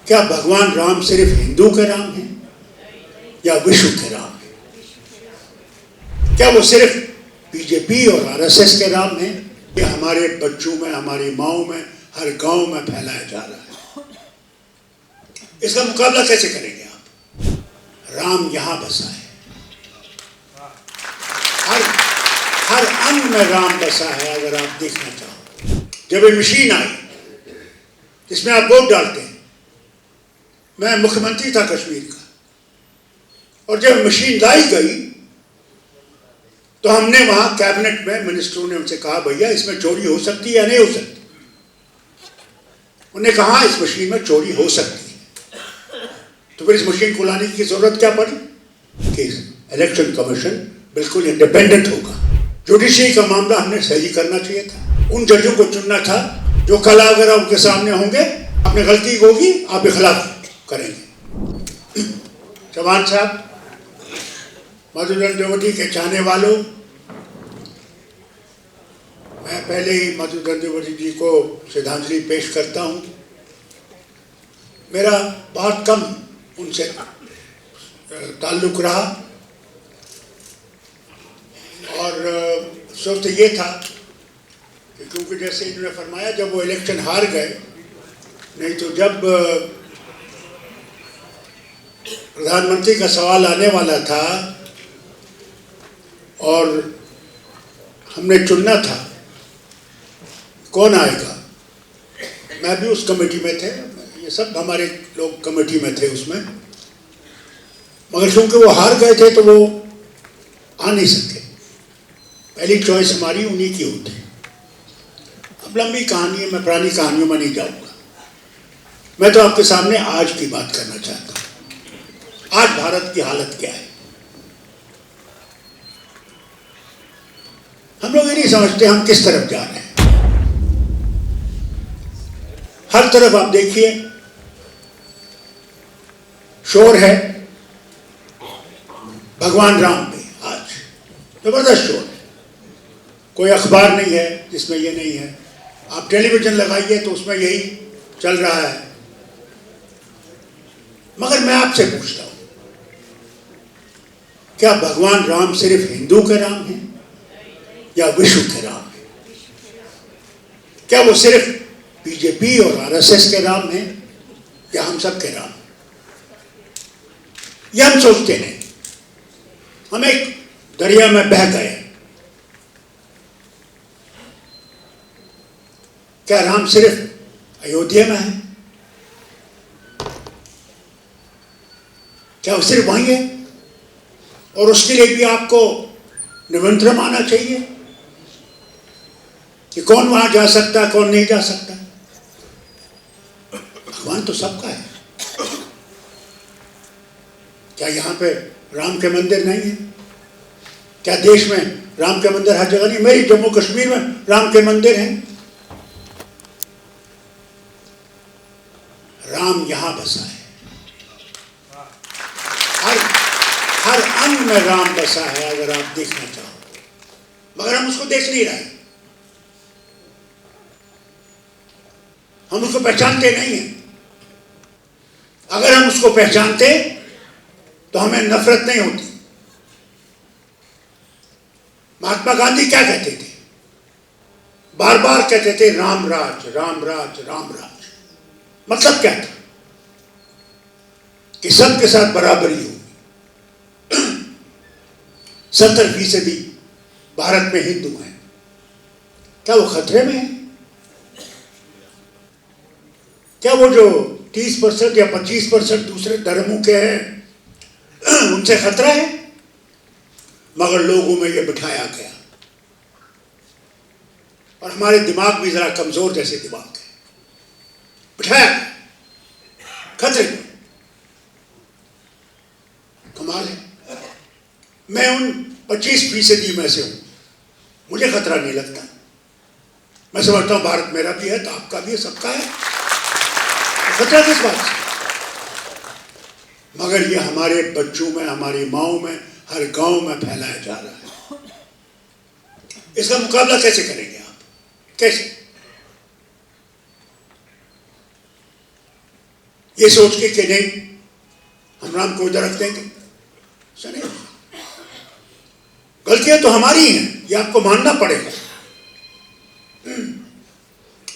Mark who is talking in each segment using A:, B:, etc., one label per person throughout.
A: क्या भगवान राम सिर्फ हिंदू के राम हैं या विश्व के राम हैं? क्या वो सिर्फ बीजेपी और आरएसएस के राम हैं? ये हमारे बच्चों में, हमारी माओं में, हर गांव में फैलाया जा रहा है। इसका मुकाबला कैसे करेंगे आप? राम यहां बसा है, हर अंग में राम बसा है। अगर आप देखना चाहो, जब ये मशीन आई जिसमें आप वोट डालते हैं, मैं मुख्यमंत्री था कश्मीर का, और जब मशीन लाई गई तो हमने वहां कैबिनेट में मिनिस्टरों ने उनसे कहा, भैया इसमें चोरी हो सकती है या नहीं हो सकती? उन्होंने कहा इस मशीन में चोरी हो सकती है। तो फिर इस मशीन को लाने की जरूरत क्या पड़ी कि इलेक्शन कमीशन बिल्कुल इंडिपेंडेंट होगा। जुडिशरी का मामला हमने सही करना चाहिए था, उन जजों को चुनना था जो कल अगर आपके सामने होंगे, आपने गलती होगी, आप के खिलाफ करेंगे। चौहान साहब, मधुसूदन देवटी के चाहने वालों, मैं पहले ही मधुसूदन देवटी जी को श्रद्धांजलि पेश करता हूँ। मेरा बहुत कम उनसे ताल्लुक रहा, और सोचते ये था कि क्योंकि जैसे इन्होंने फरमाया, जब वो इलेक्शन हार गए, नहीं तो जब प्रधानमंत्री का सवाल आने वाला था और हमने चुनना था कौन आएगा, मैं भी उस कमेटी में थे, ये सब हमारे लोग कमेटी में थे उसमें, मगर क्योंकि वो हार गए थे तो वो आ नहीं सके। पहली चॉइस हमारी उन्हीं की होती। अब लंबी कहानी है, मैं पुरानी कहानियों में नहीं जाऊंगा। मैं तो आपके सामने आज की बात करना चाहता हूं। आज भारत की हालत क्या है? हम लोग ये नहीं समझते हम किस तरफ जा रहे हैं। हर तरफ आप देखिए शोर है भगवान राम पे, आज जबरदस्त शोर है। कोई अखबार नहीं है जिसमें ये नहीं है, आप टेलीविजन लगाइए तो उसमें यही चल रहा है। मगर मैं आपसे पूछता हूं, क्या भगवान राम सिर्फ हिंदू के राम हैं या विश्व के राम हैं? क्या वो सिर्फ बीजेपी और आरएसएस के राम हैं या हम सब के राम? ये हम सोचते नहीं। हम एक दरिया में बह गए। क्या राम सिर्फ अयोध्या में है? क्या वो सिर्फ वहीं है? और उसके लिए भी आपको निमंत्रण आना चाहिए कि कौन वहां जा सकता है, कौन नहीं जा सकता? भगवान तो सबका है। क्या यहां पे राम के मंदिर नहीं है? क्या देश में राम के मंदिर हर जगह नहीं? मेरी जम्मू कश्मीर में राम के मंदिर हैं। राम यहां बसा है, हर अंग में राम बसा है। अगर आप देखना चाहो, मगर हम उसको देख नहीं रहे, हम उसको पहचानते नहीं हैं। अगर हम उसको पहचानते तो हमें नफरत नहीं होती। महात्मा गांधी क्या कहते थे? बार बार कहते थे राम राज, राम राज, राम राज। मतलब क्या था? कि सबके साथ बराबरी होगी। 70% भारत में हिंदू हैं। क्या वो खतरे में है? क्या वो जो 30% या 25% दूसरे धर्मों के हैं उनसे खतरा है? मगर लोगों में ये बिठाया गया, और हमारे दिमाग भी जरा कमजोर जैसे दिमाग है, बिठाया गया खतरे में। कमाल है। मैं उन 25% में से हूं, मुझे खतरा नहीं लगता। मैं समझता हूं भारत मेरा भी है तो आपका भी है, सबका है, तो खतरा किस बात से? मगर ये हमारे बच्चों में, हमारी माओं में, हर गांव में फैलाया जा रहा है। इसका मुकाबला कैसे करेंगे आप? कैसे? ये सोच के कि नहीं हम राम को इधर रख देंगे, नहीं, गलतियां तो हमारी हैं, ये आपको मानना पड़ेगा।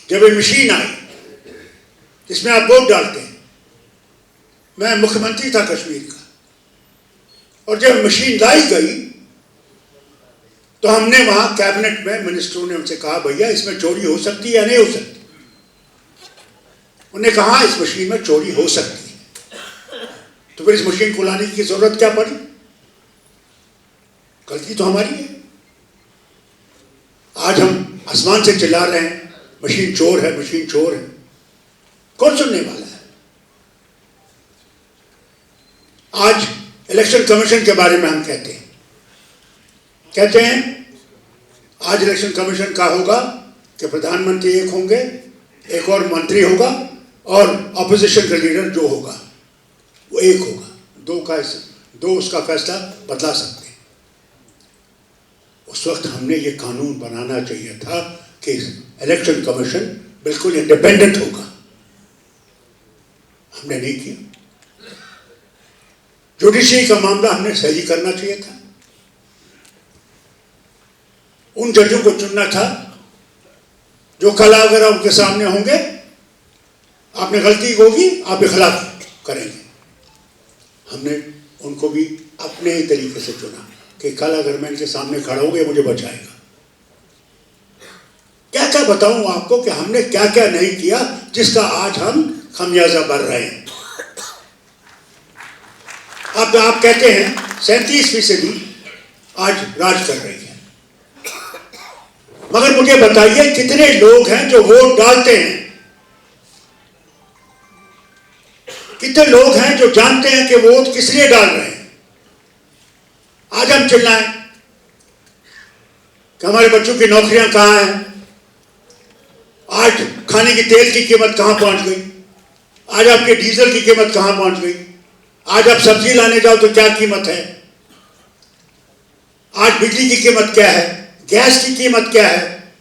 A: जब ये मशीन आई जिसमें आप वोट डालते हैं, मैं मुख्यमंत्री था कश्मीर का, और जब मशीन लाई गई तो हमने वहां कैबिनेट में मिनिस्टरों ने उनसे कहा, भैया इसमें चोरी हो सकती है या नहीं हो सकती? उन्होंने कहा इस मशीन में चोरी हो सकती है। तो फिर इस मशीन को लाने की जरूरत क्या पड़ी? गलती तो हमारी है। आज हम आसमान से चिल्ला रहे हैं मशीन चोर है, मशीन चोर है, कौन सुनने वाला है? आज इलेक्शन कमीशन के बारे में हम कहते हैं आज इलेक्शन कमीशन का होगा कि प्रधानमंत्री एक होंगे, एक और मंत्री होगा, और ऑपोजिशन का लीडर जो होगा वो एक होगा। दो उसका फैसला बदला सकते हैं। उस वक्त हमने ये कानून बनाना चाहिए था कि इलेक्शन कमीशन बिल्कुल इंडिपेंडेंट होगा। हमने नहीं किया। जुडिशरी का मामला हमने सही करना चाहिए था। उन जजों को चुनना था जो कल अगर उनके सामने होंगे, आपने गलती होगी, आप खिलाफ करेंगे। हमने उनको भी अपने ही तरीके से चुना कि कल अगर मैं इनके सामने खड़ा हो गया मुझे बचाएगा। क्या क्या बताऊं आपको कि हमने क्या क्या नहीं किया जिसका आज हम खमियाजा भर रहे हैं। अब आप कहते हैं 37% आज राज कर रही है, मगर मुझे बताइए कितने लोग हैं जो वोट डालते हैं? कितने लोग हैं जो जानते हैं कि वोट किस लिए डाल रहे हैं? आज हम चिल्लाएं कि हमारे बच्चों की नौकरियां कहां हैं, आज खाने की तेल की कीमत कहां पहुंच गई, आज आपके डीजल की कीमत कहां पहुंच गई, आज आप सब्जी लाने जाओ तो क्या कीमत है, आज बिजली की कीमत क्या है, गैस की कीमत क्या है,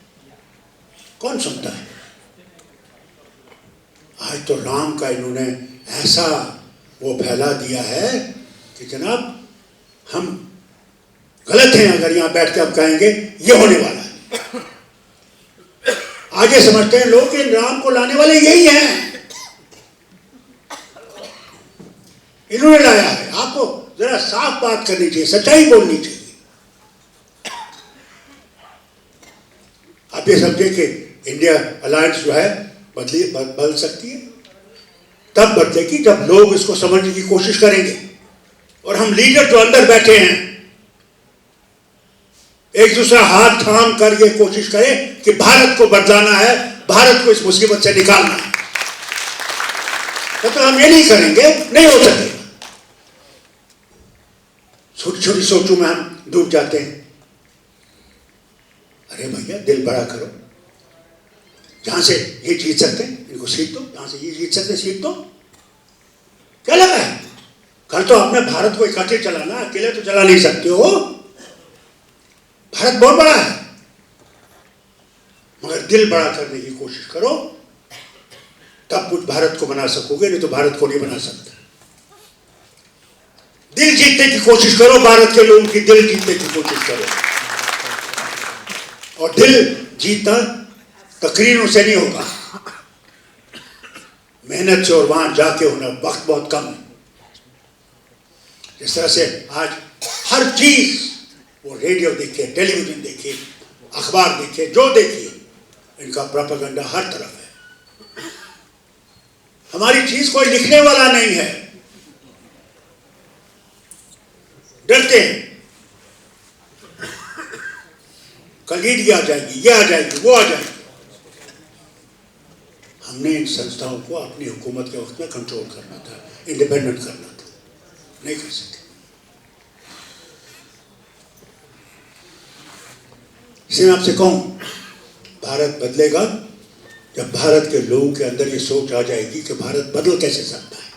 A: कौन सुनता है? आज तो राम का इन्होंने ऐसा वो फैला दिया है कि जनाब हम गलत हैं अगर यहां बैठ के आप कहेंगे ये होने वाला है। आज ये समझते हैं लोग कि राम को लाने वाले यही हैं, इन्होंने लाया है। आपको जरा साफ बात करनी चाहिए, सच्चाई बोलनी चाहिए। आप ये समझे कि इंडिया अलायंस जो है बदल सकती है, तब बदलेगी जब लोग इसको समझने की कोशिश करेंगे। और हम लीडर जो अंदर बैठे हैं एक दूसरा हाथ थाम कर ये कोशिश करें कि भारत को बदलाना है, भारत को इस मुसीबत से निकालना है। तो हम ये नहीं करेंगे, नहीं हो सकेगा। छोटी छोटी सोचों में हम डूब जाते हैं। अरे भैया दिल बड़ा करो, जहां से ये जीत सकते हैं इनको सीट दो, जहां से ये जीत सकते हैं सीट दो। क्या लगा है? कल तो आपने भारत को इकट्ठे चलाना, अकेले तो चला नहीं सकते हो। भारत बहुत बड़ा है, मगर दिल बड़ा करने की कोशिश करो, तब कुछ भारत को बना सकोगे, नहीं तो भारत को नहीं बना सकते। दिल जीतने की कोशिश करो, भारत के लोगों की दिल जीतने की कोशिश करो। और दिल जीतना तकरीरों से नहीं होगा, मेहनत से, और वहां जाके होना। वक्त बहुत कम है। जिस तरह से आज हर चीज, वो रेडियो देखिए, टेलीविजन देखिए, अखबार देखिए, जो देखिए, इनका प्रोपेगेंडा हर तरफ है। हमारी चीज कोई लिखने वाला नहीं है, डरते हैं कल ईडी आ जाएगी, ये आ जाएगी, वो आ जाएगी। हमने इन संस्थाओं को अपनी हुकूमत के वक्त में कंट्रोल करना था, इंडिपेंडेंट करना था, नहीं कर सके। इसलिए मैं आपसे कहूं, भारत बदलेगा जब भारत के लोगों के अंदर ये सोच आ जाएगी कि भारत बदल कैसे सकता है।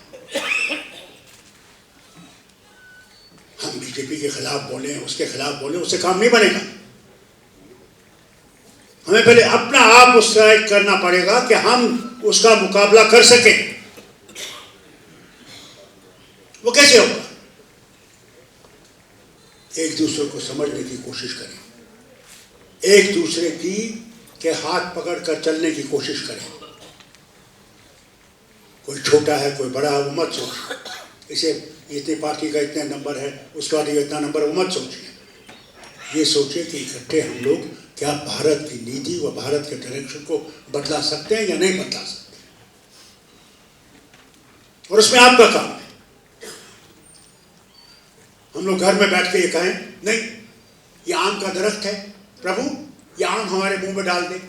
A: हम बीजेपी के खिलाफ बोले, उसके खिलाफ बोले, उससे काम नहीं बनेगा। हमें पहले अपना आप उससे करना पड़ेगा कि हम उसका मुकाबला कर सकें। कैसे होगा? एक दूसरे को समझने की कोशिश करें, एक दूसरे की के हाथ पकड़ कर चलने की कोशिश करें। कोई छोटा है, कोई बड़ा है, वो मत सोचिए इसे इतनी पार्टी का इतने नंबर है, उसका इतना नंबर, वो मत सोचिए। ये सोचिए कि इकट्ठे हम लोग क्या भारत की नीति व भारत के डायरेक्शन को बदला सकते हैं या नहीं बदला सकते, और उसमें आपका काम है। हम लोग घर में बैठ के ये कहें नहीं, ये आम का दरख्त है, प्रभु ये आम हमारे मुंह में डाल दे,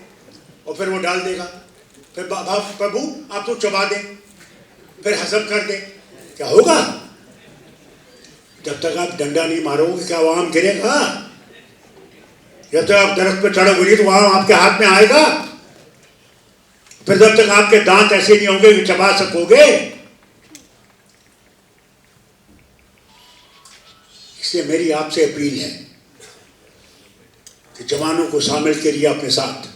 A: और फिर वो डाल देगा, फिर प्रभु आप तो चबा दे, फिर हजम कर दे, क्या होगा? जब तक आप डंडा नहीं मारोगे क्या वो आम गिरेगा? जब तक आप दरख्त पर चढ़ोगे नहीं तो वो आम आपके हाथ में आएगा? फिर जब तक आपके दांत ऐसे नहीं होंगे कि चबा सकोगे। इसलिए मेरी आपसे अपील है कि जवानों को शामिल करिए अपने साथ,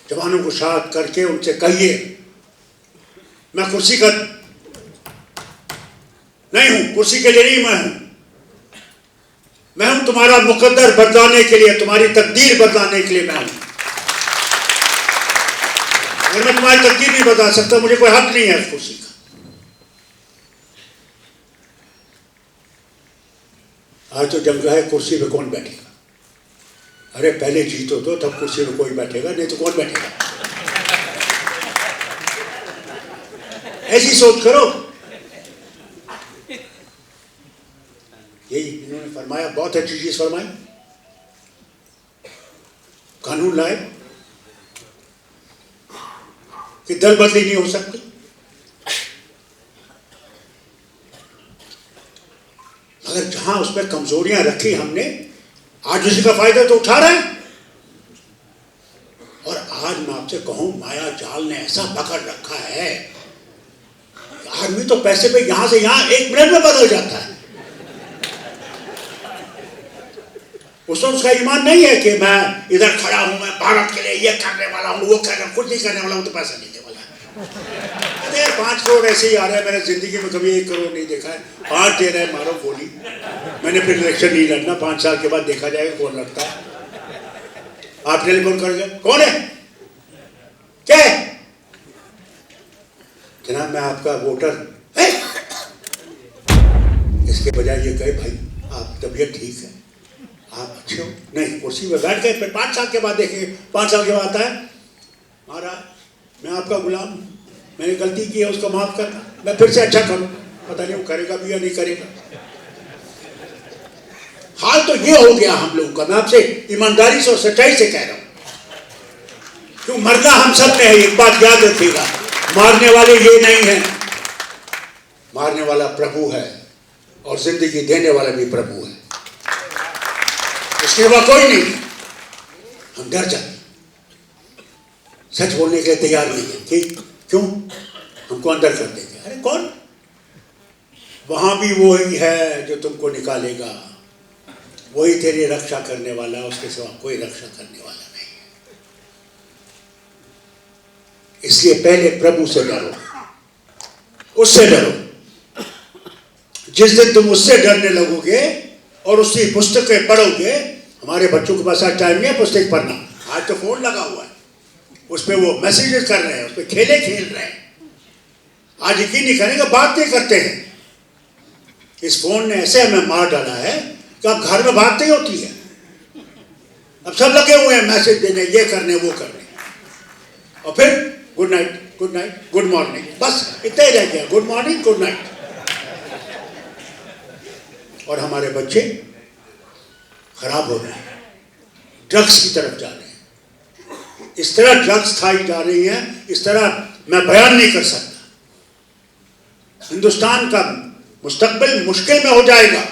A: जवानों को साथ करके उनसे कहिए मैं कुर्सी का नहीं हूं, कुर्सी के लिए नहीं मैं हूं तुम्हारा मुकद्दर बदलाने के लिए, तुम्हारी तकदीर बदलाने के लिए मैं हूं। अगर मैं तुम्हारी तकदीर नहीं बदला सकता, मुझे कोई हक नहीं है उस कुर्सी का। आज तो जंग है, कुर्सी पे कौन बैठेगा? अरे पहले जीतो तो तब कुर्सी पे कोई बैठेगा, नहीं तो कौन बैठेगा? ऐसी सोच करो। यही इन्होंने फरमाया, बहुत अच्छी चीज फरमाई, कानून लाए कि दल बदली नहीं हो सकती। मगर जहां उसमें कमजोरियां रखी हमने, आज उसी का फायदा तो उठा रहे हैं। और आज मैं आपसे कहूं, माया जाल ने ऐसा पकड़ रखा है, आदमी तो पैसे पे यहां से यहां 1 मिनट में बदल जाता है। उसमें उसका ईमान नहीं है कि मैं इधर खड़ा हूं, मैं भारत के लिए ये करने वाला हूं, वो करने, कुछ नहीं करने वाला हूं, तो पैसा नहीं देने वाला। अरे 5 करोड़ ऐसे ही आ रहे हैं, मैंने जिंदगी में कभी 1 करोड़ नहीं देखा है। 5 दे रहे हैं, मारो गोली। मैंने फिर इलेक्शन नहीं लड़ना, 5 साल के बाद देखा जाएगा कौन लड़ता है। आप टेलीफोन कर गए, कौन है, क्या है? जनाब मैं आपका वोटर है। इसके बजाय ये कहे भाई आप तबीयत ठीक है, आप अच्छे हो, नहीं कुर्सी में बैठ गए, फिर 5 साल के बाद देखेंगे, 5 साल के बाद आता है, महाराज मैं आपका गुलाम, मैंने गलती की है, उसको माफ करना, मैं फिर से अच्छा करूं। पता नहीं वो करेगा भी या नहीं करेगा। हाल तो ये हो गया हम लोगों का। मैं आपसे ईमानदारी से और सच्चाई से कह रहा हूं, क्यों मरना हम सब में है। एक बात याद रखिएगा, मारने वाले ये नहीं है, मारने वाला प्रभु है, और जिंदगी देने वाला भी प्रभु है, इसके अलावा कोई नहीं। हम डर जाते, सच बोलने के लिए तैयार नहीं है। ठीक, क्यों? हमको अंदर कर देंगे। अरे कौन? वहां भी वही है जो तुमको निकालेगा, वही तेरी रक्षा करने वाला, उसके सिवा कोई रक्षा करने वाला नहीं है। इसलिए पहले प्रभु से डरो, उससे डरो। जिस दिन तुम उससे डरने लगोगे और उसकी पुस्तकें पढ़ोगे, हमारे बच्चों के पास आज टाइम नहीं है पुस्तक पढ़ना, आज तो फोन लगा हुआ है, उस पर वो मैसेजेस कर रहे हैं, उस पर खेले खेल रहे हैं। आज यकीन नहीं करेंगे, बात नहीं करते हैं। इस फोन ने ऐसे हमें मार डाला है कि अब घर में बात नहीं होती है। अब सब लगे हुए हैं मैसेज देने, ये करने, वो करने, और फिर good night, good night, good morning, बस इतना ही रह गया, गुड मॉर्निंग, गुड नाइट। और हमारे बच्चे खराब हो रहे हैं, ड्रग्स की तरफ जा रहे हैं। इस तरह ड्रग्स खाई जा रही हैं, इस तरह मैं बयान नहीं कर सकता। हिंदुस्तान का मुस्तकबिल मुश्किल में हो जाएगा,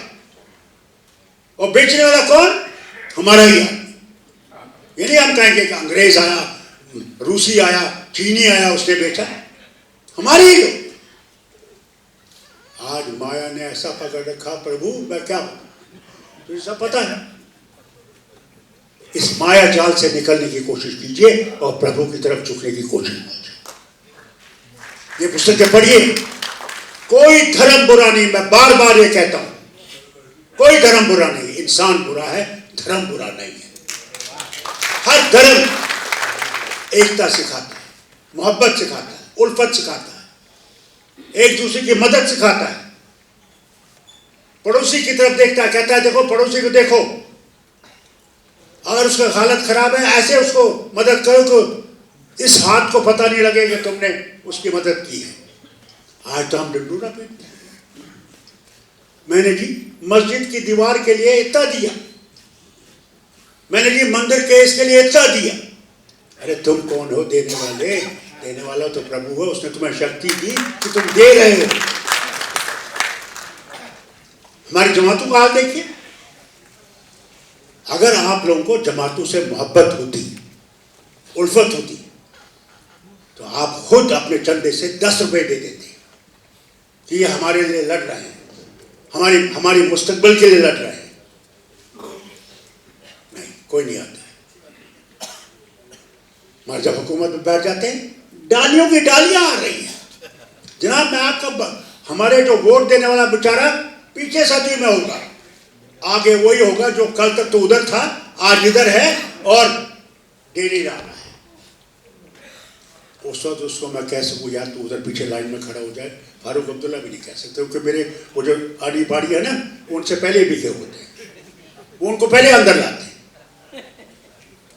A: और बेचने वाला कौन? हमारा ही आदमी। ये नहीं हम कहेंगे कि अंग्रेज आया, रूसी आया, चीनी आया, उसने बेचा, हमारे ही लोग। आज माया ने ऐसा पकड़ रखा, प्रभु मैं क्या बताऊं, तुझे सब पता है। इस माया जाल से निकलने की कोशिश कीजिए और प्रभु की तरफ झुकने की कोशिश कीजिए। ये पुस्तकें पढ़िए, कोई धर्म बुरा नहीं, मैं बार बार ये कहता हूं, कोई धर्म बुरा नहीं, इंसान बुरा है, धर्म बुरा नहीं है। हर धर्म एकता सिखाता है, मोहब्बत सिखाता है, उल्फत सिखाता है, एक दूसरे की मदद सिखाता है, पड़ोसी की तरफ देखता है, कहता है देखो पड़ोसी को देखो, अगर उसका हालत खराब है ऐसे उसको मदद करो तो इस हाथ को पता नहीं लगे कि तुमने उसकी मदद की है। आज तो हम डंडूरा पीटते हैं। मैंने जी मस्जिद की दीवार के लिए इतना दिया, मैंने जी मंदिर के इसके लिए इतना दिया। अरे तुम कौन हो देने वाले? देने वाला तो प्रभु है, उसने तुम्हें शक्ति दी कि तुम दे रहे हो। हमारी जमातों का हाल देखिए, अगर आप लोगों को जमातों से मोहब्बत होती, उल्फत होती, तो आप खुद अपने चंदे से 10 रुपए दे देते कि ये हमारे लिए लड़ रहे हैं, हमारी मुस्तकबिल के लिए लड़ रहे हैं। नहीं, कोई नहीं आता है। मगर जब हुकूमत में बैठ जाते हैं, डालियों की डालियां आ रही हैं। जनाब मैं आपका, हमारे जो वोट देने वाला बेचारा पीछे सदी में होगा, आगे वही होगा जो कल तक तो उधर था, आज इधर है और डेली रहा है। उस वक्त उसको मैं कह सकूँ यार तू उधर पीछे लाइन में खड़ा हो जाए, फारूक अब्दुल्ला भी नहीं कह सकते, क्योंकि मेरे वो जो आड़ी बाड़ी है ना, उनसे पहले बिके होते हैं, वो उनको पहले अंदर लाते हैं।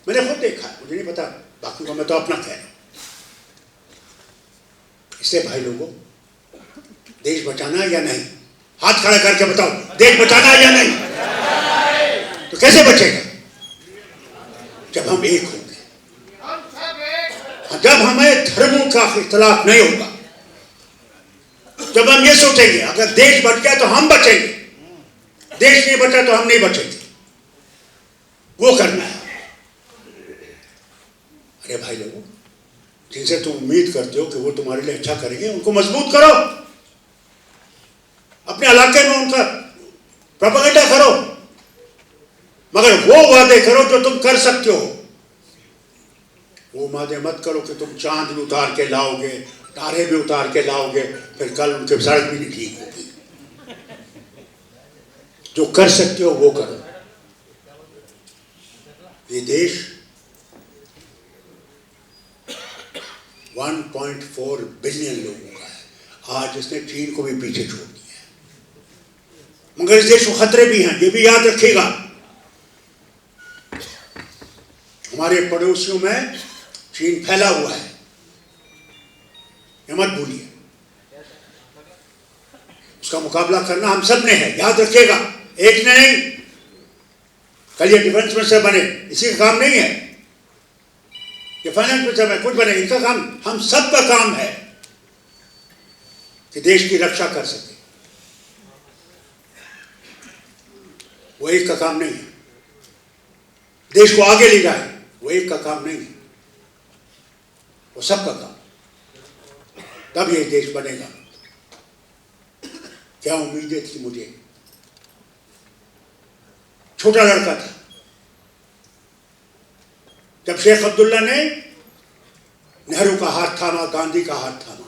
A: मैंने खुद देखा, मुझे नहीं पता बाकी को, मैं तो अपना कह रहा हूँ। इससे भाई लोगों, देश बचाना है या नहीं? हाथ खड़ा करके बताओ, देश बचाना है या नहीं? तो कैसे बचेगा? जब हम एक होंगे, जब हमें धर्मों का इख्तिलाफ नहीं होगा, जब हम ये सोचेंगे अगर देश बच गया तो हम बचेंगे, देश नहीं बचा तो हम नहीं बचेंगे, वो करना है। अरे भाई लोगों, जिनसे तुम उम्मीद करते हो कि वो तुम्हारे लिए अच्छा करेंगे, उनको मजबूत करो, अपने इलाके में उनका प्रोपेगेंडा करो, मगर वो वादे करो जो तुम कर सकते हो। वो वादे मत करो कि तुम चांद भी उतार के लाओगे, तारे भी उतार के लाओगे, फिर कल उनके सड़क भी नहीं ठीक होगी। जो कर सकते हो वो करो। ये देश 1.4 बिलियन लोगों का है, आज इसने चीन को भी पीछे छोड़ दिया है। मगर इस देश को खतरे भी हैं, ये भी याद रखिएगा। हमारे पड़ोसियों में चीन फैला हुआ है, ये मत भूलिए। उसका मुकाबला करना हम सब ने है, याद रखिएगा, एक ने नहीं। कल ये डिफेंस मिनिस्टर बने, इसी का काम नहीं है, ये फाइनेंस मिनिस्टर है, कुछ बने, इनका काम, हम सब का काम है कि देश की रक्षा कर सके। वो एक का काम नहीं है। देश को आगे ले जाए, वो एक का काम नहीं है, वो सबका काम। तब ये देश बनेगा। क्या उम्मीदें थी मुझे? छोटा लड़का था जब शेख अब्दुल्ला ने नेहरू का हाथ थामा, गांधी का हाथ थामा।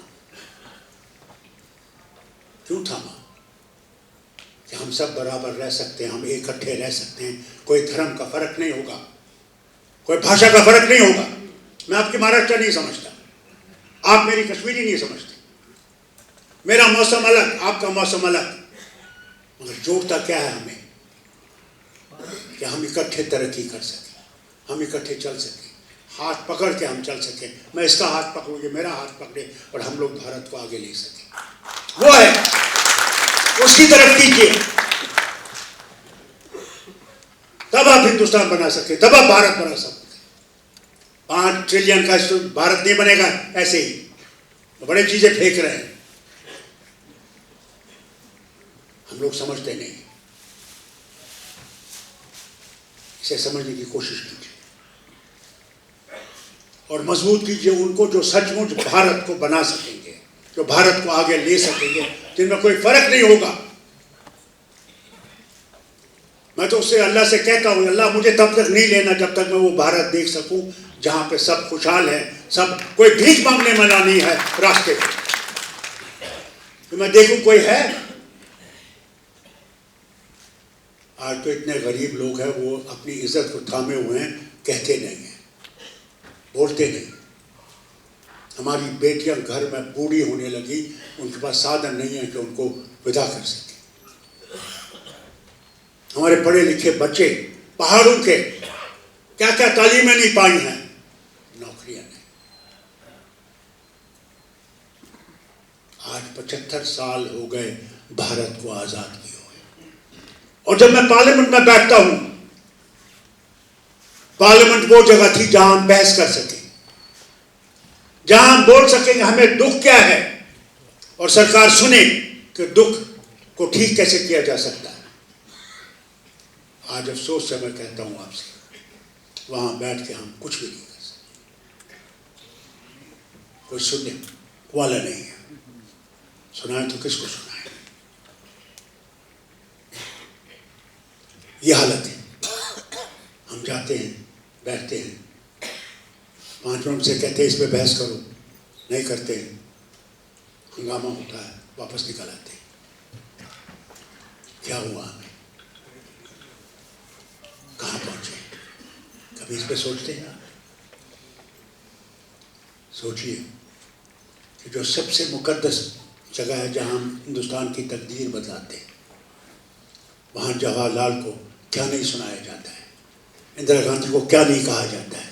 A: क्यों थामा? कि हम सब बराबर रह सकते हैं, हम इकट्ठे रह सकते हैं, कोई धर्म का फर्क नहीं होगा, कोई भाषा का फर्क नहीं होगा। मैं आपकी महाराष्ट्र नहीं समझता, आप मेरी कश्मीरी नहीं समझते, मेरा मौसम अलग, आपका मौसम अलग, मगर जोड़ता क्या है हमें? कि हम इकट्ठे तरक्की कर सकें, हम इकट्ठे चल सकें, हाथ पकड़ के हम चल सकें। मैं इसका हाथ पकड़ूं, ये मेरा हाथ पकड़े और हम लोग भारत को आगे ले सकें। वो है, उसकी तरफ कीजिए, तब आप हिंदुस्तान बना सके, तब आप भारत बना सकते। 5 ट्रिलियन का भारत नहीं बनेगा ऐसे ही, तो बड़ी चीजें फेंक रहे हैं, हम लोग समझते नहीं। इसे समझने की कोशिश कीजिए और मजबूत कीजिए उनको जो सचमुच भारत को बना सकेंगे, जो भारत को आगे ले सकेंगे, जिनमें कोई फर्क नहीं होगा। मैं तो उससे अल्लाह से कहता हूँ, अल्लाह मुझे तब तक नहीं लेना जब तक मैं वो भारत देख सकूं जहां पे सब खुशहाल है, सब, कोई भीख मांगने वाला नहीं है रास्ते पे। तो मैं देखूं कोई है। आज तो इतने गरीब लोग हैं वो अपनी इज्जत को थामे हुए हैं, कहते नहीं हैं, बोलते नहीं। हमारी बेटियां घर में बूढ़ी होने लगी, उनके पास साधन नहीं है कि उनको विदा कर सके। हमारे पढ़े लिखे बच्चे पहाड़ों के क्या क्या तालीमें नहीं पाई हैं, नौकरियां नहीं। आज 75 साल हो गए भारत को आजाद किए हुए, और जब मैं पार्लियामेंट में बैठता हूं, पार्लियामेंट वो जगह थी जहां हम बहस कर सके, जहां हम बोल सके कि हमें दुख क्या है और सरकार सुने कि दुख को ठीक कैसे किया जा सकता है। आज अफसोस से मैं कहता हूं आपसे, वहां बैठ के हम कुछ भी नहीं कर सकते। कोई सुनने वाला नहीं है, सुनाए तो किसको सुनाए। ये हालत है। हम जाते हैं, बैठते हैं, 5 मिनट से कहते हैं इस पे बहस करो, नहीं करते हैं, हंगामा होता है, वापस निकल आते हैं। क्या हुआ हमें, कहाँ पहुंचे, कभी इस पे सोचते हैं? सोचिए कि जो सबसे मुकद्दस जगह है जहां हम हिंदुस्तान की तकदीर बदलाते हैं, वहां जवाहरलाल को क्या नहीं सुनाया जाता है, इंदिरा गांधी को क्या नहीं कहा जाता है।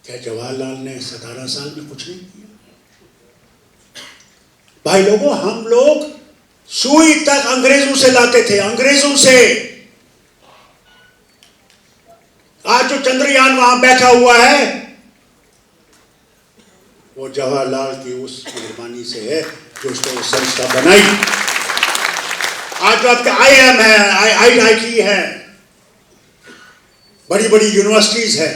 A: क्या जवाहरलाल ने 17 साल में कुछ नहीं किया? भाई लोगों, हम लोग सुई तक अंग्रेजों से लाते थे, अंग्रेजों से। आज जो चंद्रयान वहां बैठा हुआ है, वो जवाहरलाल की उस मेहरबानी से है जो उसने वो संस्था बनाई। आज जो आपके IIM है, IIT है, बड़ी बड़ी यूनिवर्सिटीज है,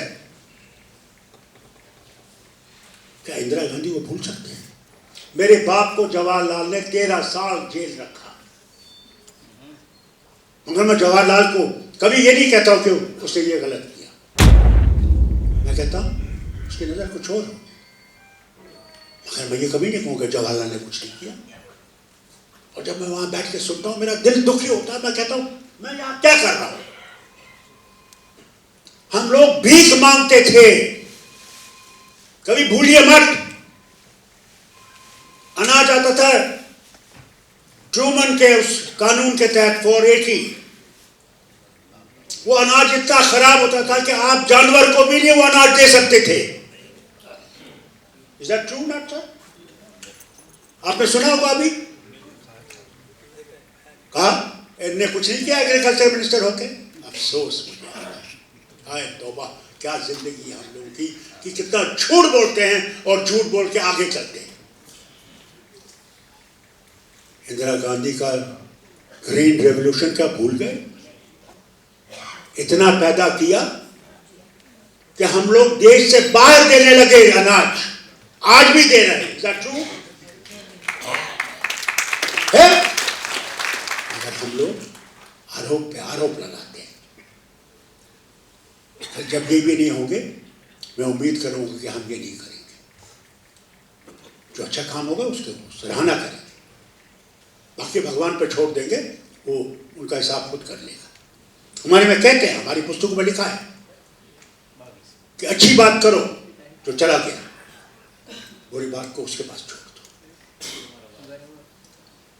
A: क्या इंदिरा गांधी को भूल सकते हैं? मेरे बाप को जवाहरलाल ने 13 साल जेल रखा, मगर मैं जवाहरलाल को कभी ये नहीं कहता हूं कि उसने ये गलत किया। मैं कहता हूं उसकी नजर कुछ और हो, मगर मैं ये कभी नहीं कहूंगा जवाहरलाल ने कुछ नहीं किया। और जब मैं वहां बैठ के सुनता हूं, मेरा दिल दुखी होता है। मैं कहता हूं मैं यहां क्या कर रहा हूं? हम लोग भीख मांगते थे, कभी भूलिए मत। अनाज आता था ट्रूमन के उस कानून के तहत 480, वो अनाज इतना खराब होता था कि आप जानवर को भी नहीं वो अनाज दे सकते थे। Is that true not sir? आपने सुना होगा अभी कहा इन्हें कुछ नहीं किया एग्रीकल्चर मिनिस्टर होके। अफसोस मुझे आ रहा है, हाय तौबा, क्या जिंदगी हम लोगों की कि कितना झूठ बोलते हैं और झूठ बोल के आगे चलते हैं। इंदिरा गांधी का ग्रीन रेवोल्यूशन क्या भूल गए? इतना पैदा किया कि हम लोग देश से बाहर देने लगे अनाज, आज भी दे रहे हैं। Is that true? है? अगर हम लोग आरोप पे आरोप लगाते हैं, तो जब ये भी नहीं होंगे, मैं उम्मीद करूंगा कि हम ये नहीं करेंगे। जो अच्छा काम होगा उसके सराहना करेंगे, बाकी भगवान पर छोड़ देंगे, वो उनका हिसाब खुद कर लेगा। हमारे में कहते हैं, हमारी पुस्तकों में लिखा है कि अच्छी बात करो जो चला गया, बुरी बात को उसके पास छोड़ दो।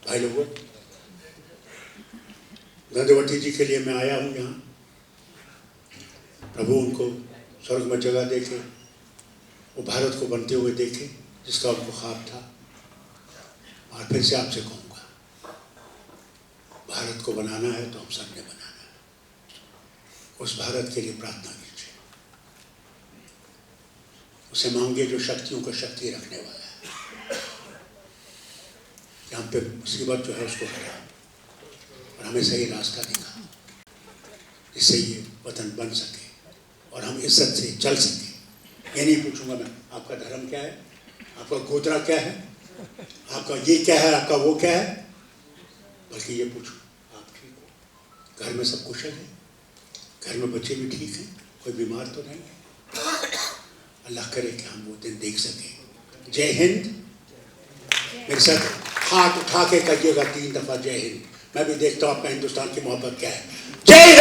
A: भाई लोगों, गंधवती जी के लिए मैं आया हूं यहाँ। प्रभु उनको स्वर्ग में जगह देखे, वो भारत को बनते हुए देखे जिसका उनको ख्वाब था। और फिर से आपसे कहूँगा, भारत को बनाना है तो हम सब ने बनाना है। उस भारत के लिए प्रार्थना कीजिए, उसे मांगिए जो शक्तियों को शक्ति रखने वाला है। यहाँ पे मुसीबत जो है उसको हटा और हमें सही रास्ता दिखा, जिससे ये वतन बन सके और हम इज्जत से चल सके। ये नहीं पूछूंगा मैं आपका धर्म क्या है, आपका गोत्रा क्या है, आपका ये क्या है, आपका वो क्या है, बल्कि ये पूछूं आप ठीक हो, घर में सब कुशल है, घर में बच्चे भी ठीक हैं, कोई बीमार तो नहीं है। अल्लाह करे कि हम वो दिन देख सकें। जय हिंद। मेरे साथ हाथ उठा के कहिएगा 3 दफा जय हिंद। मैं भी देखता हूँ आपका हिंदुस्तान की मोहब्बत क्या है। जय